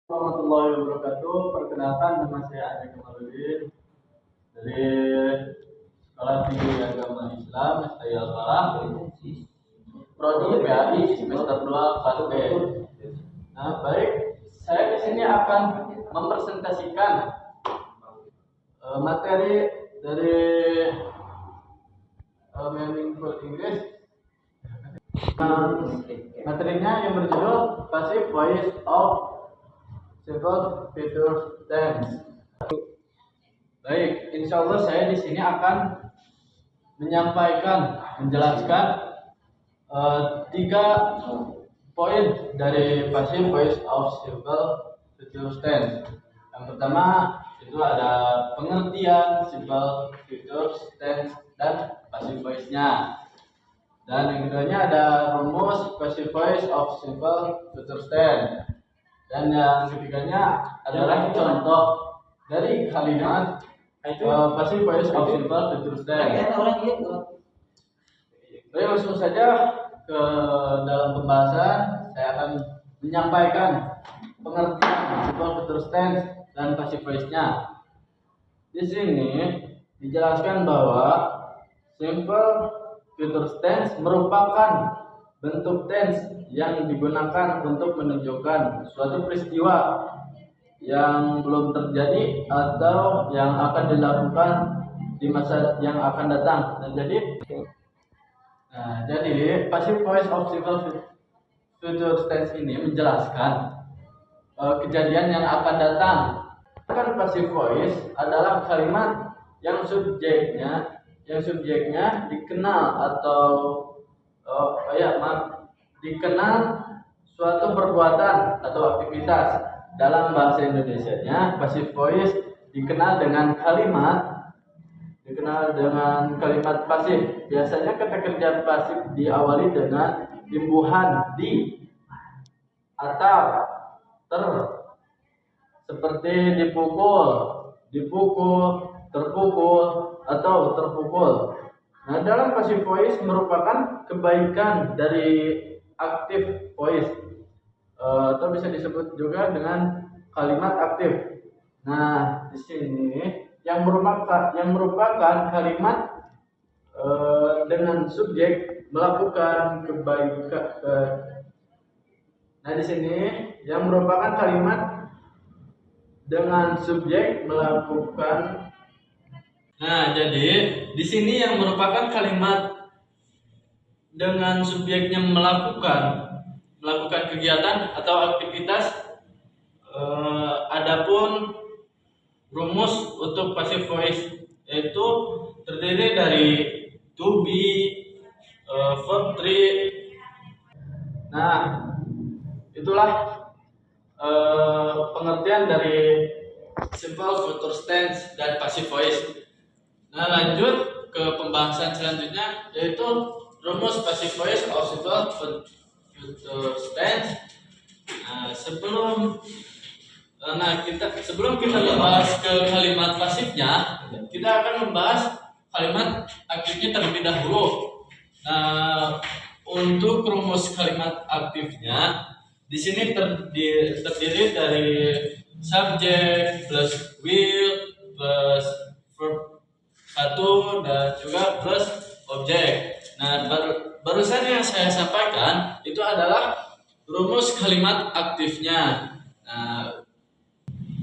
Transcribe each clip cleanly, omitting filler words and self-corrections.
Warahmatullahi wabarakatuh. Perkenalkan, nama saya Ade Kamaludin dari Sekolah Tinggi Agama Islam STI Al-Falah, Prodi PAI semester 2 kelas B. Nah, baik, saya di sini akan mempresentasikan materi dari Meaningful English. Materinya yang berjudul Passive Voice of Simple Future Tense. Baik, insya Allah saya di sini akan menjelaskan 3 poin dari Passive Voice of Simple Future Tense. Yang pertama itu ada pengertian Simple Future Tense dan Passive Voice-nya. Dan yang keduanya ada rumus Passive Voice of Simple Future Tense. Dan yang ketiganya adalah contoh dari kalimat Passive Voice of Simple Future Tense. Baik, langsung saja ke dalam pembahasan. Saya akan menyampaikan pengertian Simple Future Tense dan Passive Voice-nya. Di sini dijelaskan bahwa Simple Future Tense merupakan bentuk tense yang digunakan untuk menunjukkan suatu peristiwa yang belum terjadi atau yang akan dilakukan di masa yang akan datang. Jadi Passive Voice of Simple Future Tense ini menjelaskan kejadian yang akan datang. Kan Passive Voice adalah kalimat yang subjeknya dikenal atau dikenal suatu perbuatan atau aktivitas. Dalam bahasa Indonesianya, passive voice dikenal dengan kalimat pasif. Biasanya kata kerja pasif diawali dengan imbuhan di atau ter, seperti dipukul, terpukul, atau terpukul. Nah, dalam passive voice merupakan kebaikan dari active voice, atau bisa disebut juga dengan kalimat aktif. Nah, di sini yang merupakan kalimat dengan subjek melakukan kebaikan. Nah, di sini yang merupakan kalimat dengan subjek melakukan. Nah, jadi di sini yang merupakan kalimat dengan subjeknya melakukan kegiatan atau aktivitas. Adapun rumus untuk passive voice yaitu terdiri dari to be, verb 3. Nah, itulah pengertian dari simple future tense dan passive voice. Nah, lanjut ke pembahasan selanjutnya yaitu rumus passive voice of simple future tense. Sebelum kita membahas ke kalimat pasifnya, kita akan membahas kalimat aktifnya terlebih dahulu. Nah, untuk rumus kalimat aktifnya di sini terdiri dari subject plus will plus verb 1 dan juga plus objek. Nah, barusan yang saya sampaikan itu adalah rumus kalimat aktifnya.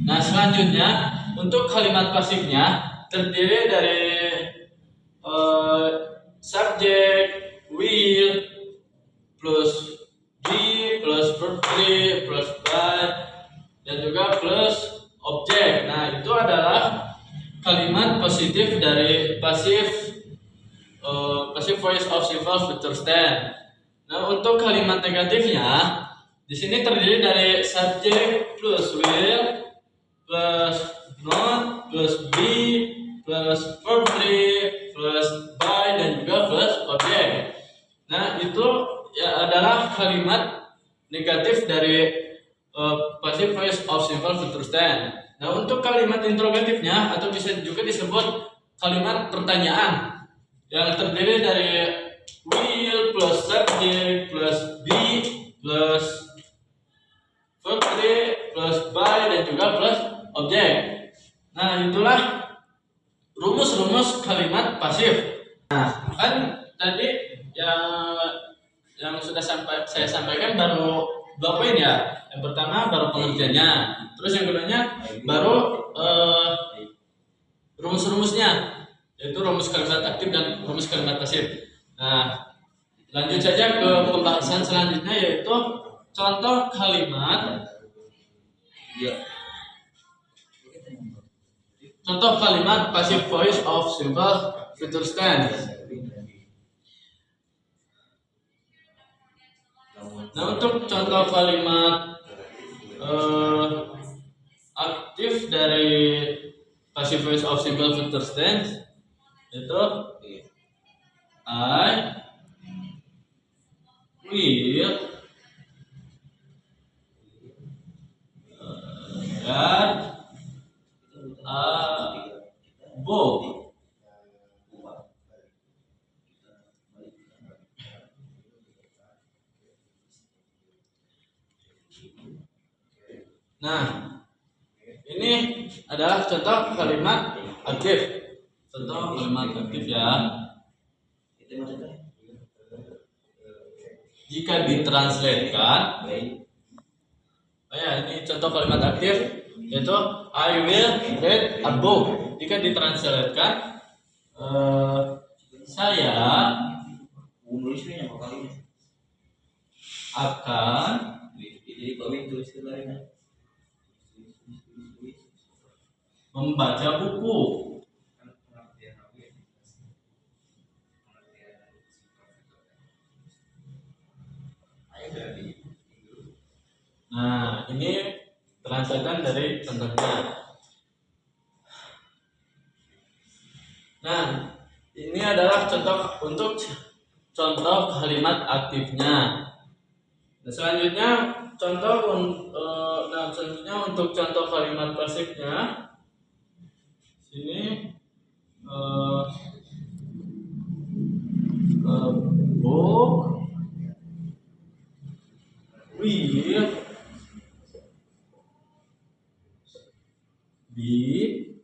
Nah, selanjutnya untuk kalimat pasifnya terdiri dari subject, will plus be plus verb 3 plus by dan juga plus objek. Nah, itu adalah kalimat positif dari passive voice of simple future tense. Nah, untuk kalimat negatifnya di sini terdiri dari subject plus will plus not plus be plus verb 3 plus by dan juga plus objek. Nah, itu ya adalah kalimat negatif dari passive voice of simple future tense. Nah, untuk kalimat interrogatifnya atau bisa juga disebut kalimat pertanyaan yang terdiri dari will plus subject plus be plus verb 3 plus by boleh juga plus objek. Nah, itulah rumus-rumus kalimat pasif. Nah, kan tadi yang sudah saya sampaikan baru 2 poin ya. Yang pertama baru pengertiannya, terus yang keduanya baru rumus-rumusnya, yaitu rumus kalimat aktif dan rumus kalimat pasif. Nah, lanjut saja ke pembahasan selanjutnya, yaitu contoh kalimat. Contoh kalimat passive voice of simple future tense. Nah, untuk contoh kalimat aktif dari passive voice of simple future tense itu I will get a book. Nah, ini adalah contoh kalimat aktif. Contoh kalimat aktif ya. Jika ditranslatekan, ini contoh kalimat aktif, yaitu I will read a book. Jika ditranslatekan, saya akan membaca buku. Nah, ini translatean dari contohnya. Nah, ini adalah contoh untuk contoh kalimat aktifnya. Nah, selanjutnya untuk contoh kalimat pasifnya. Sini book will be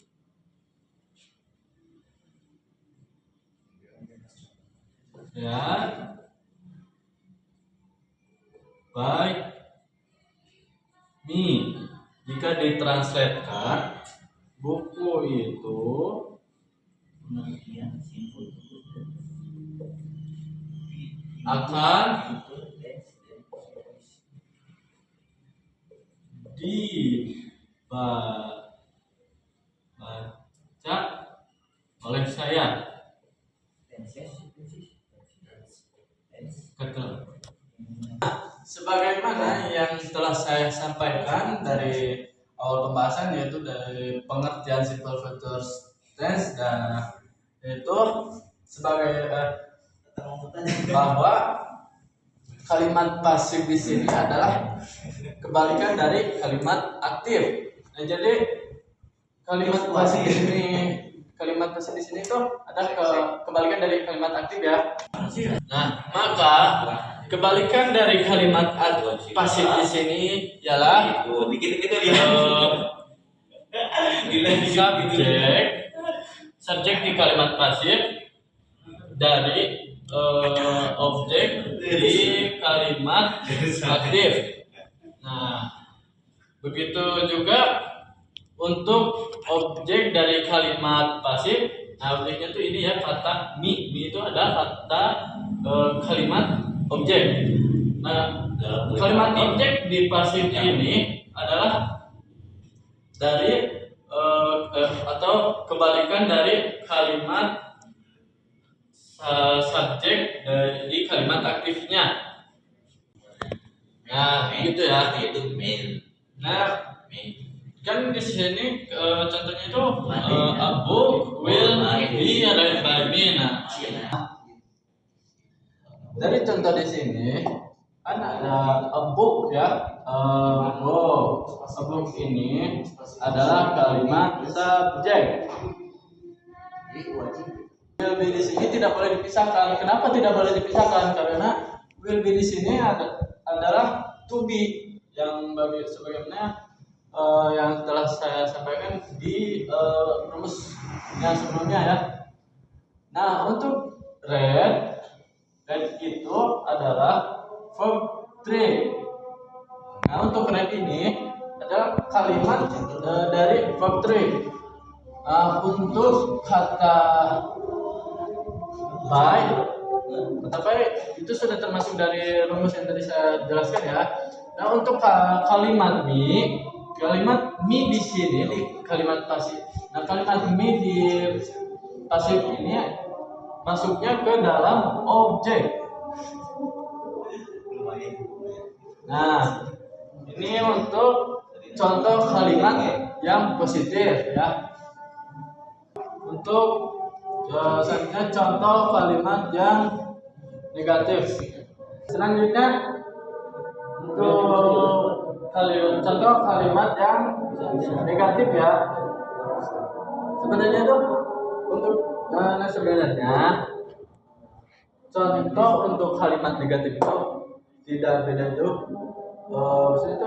read by me. Jika ditranslatekan, buku itu akan dibaca oleh saya. Sebagaimana yang telah saya sampaikan dari awal pembahasan, yaitu dari pengertian simple future tense, dan itu sebagai bahwa kalimat pasif di sini adalah kebalikan dari kalimat aktif. Nah, jadi kalimat pasif di sini itu adalah kebalikan dari kalimat aktif ya. Nah, maka kebalikan dari kalimat pasif di sini ialah subjek di kalimat pasif dari objek di kalimat aktif. Nah, begitu juga untuk objek dari kalimat pasif. Nah, objeknya tuh ini ya, kata mi itu adalah kata kalimat objek. Nah, kalimat objek di pasif ini adalah dari atau kebalikan dari kalimat subjek di kalimat aktifnya. Nah, gitu ya. Nah, kan di sini contohnya itu a book will be read by me. Nah, dari contoh di sini kan ada a book ya. A book ini adalah kalimat subjek. Will be di sini tidak boleh dipisahkan. Kenapa tidak boleh dipisahkan? Karena will be di sini adalah to be, yang sebagaimana yang telah saya sampaikan di rumus yang sebelumnya ya. Nah, untuk red itu adalah verb 3. Nah, untuk red ini adalah kalimat dari verb 3. Untuk kata by itu sudah termasuk dari rumus yang tadi saya jelaskan ya. Nah, untuk kalimat me di sini di kalimat pasif. Nah, kalimat me di pasif ini masuknya ke dalam objek. Nah, ini untuk contoh kalimat yang positif ya. Untuk selanjutnya contoh kalimat yang negatif. Selanjutnya untuk contoh kalimat yang negatif ya. Sebenarnya itu untuk sebenarnya contoh untuk kalimat negatif itu tidak beda jauh. Itu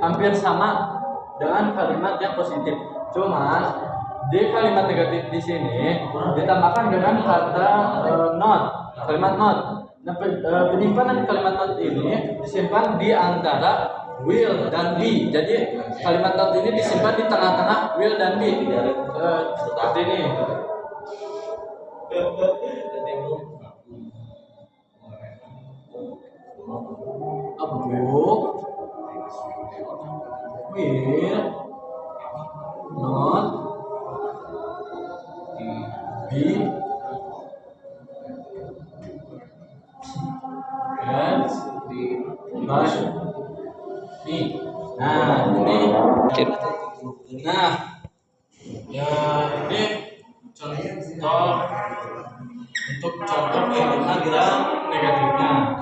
hampir sama dengan kalimat yang positif. Cuma di kalimat negatif di sini ditambahkan dengan kata not, kalimat not. Nah, penyimpanan kalimat not ini disimpan di antara will dan be. Jadi kalimat not ini disimpan di tengah-tengah will dan be. Seperti ini. A book will not be read by me. Nah, ini ya ini contoh untuk contoh kalimat yang negatifnya.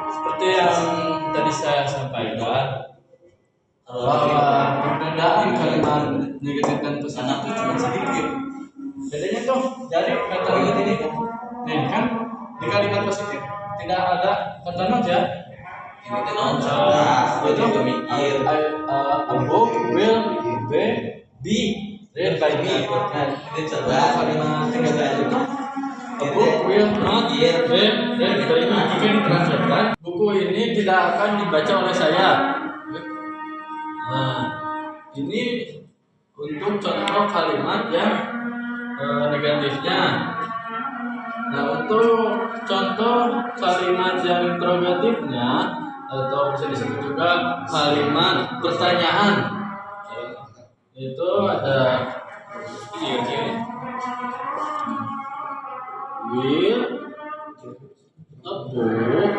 Seperti yang tadi saya sampaikan, bahwa perbedaan kalimat negatif dan positif itu cuma sedikit. Bedanya tuh dari kata not ini kan di kalimat positif tidak ada kata not ya. Itu a book will be read by me. Nah, kalimat negatif itu a book will not be read by me. Jika ditranslatekan, buku ini tidak akan dibaca oleh saya. Nah, ini untuk contoh kalimat yang negatifnya. Nah, untuk contoh kalimat yang interrogatifnya atau bisa disebut juga kalimat pertanyaan, itu ada will a book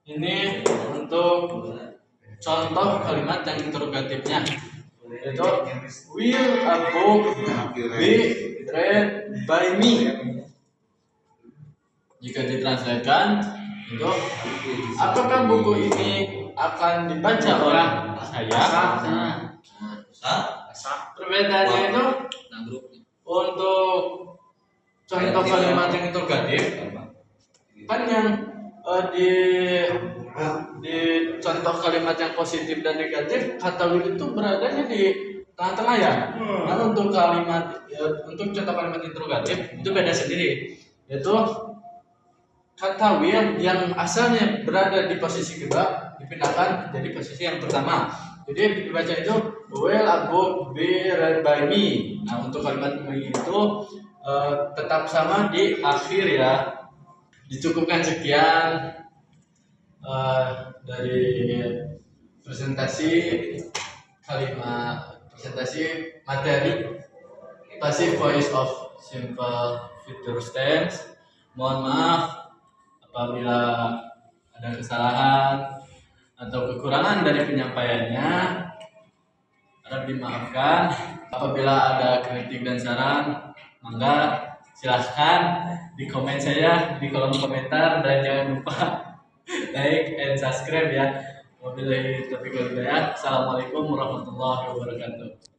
ini untuk contoh kalimat yang interrogatifnya, itu will a book be read by me. Jika ditranslatekan, itu apakah buku ini akan dibaca oleh saya? Perbedaannya itu untuk contoh kalimat yang interrogatif kan yang di contoh kalimat yang positif dan negatif kata will itu beradanya di tengah-tengah ya. Nah, untuk untuk contoh kalimat interrogatif itu beda sendiri, yaitu kata will yang asalnya berada di posisi kedua dipindahkan jadi posisi yang pertama. Jadi dibaca itu will a book be read by me. Nah, untuk kalimat me itu tetap sama di akhir ya. Dicukupkan sekian dari presentasi materi passive voice of simple future tense. Mohon maaf apabila ada kesalahan atau kekurangan dari penyampaiannya, harap dimaafkan. Apabila ada kritik dan saran, mangga silahkan di komen saya di kolom komentar, dan jangan lupa like and subscribe ya. Wabillahi taufiq wal hidayah. Assalamualaikum warahmatullahi wabarakatuh.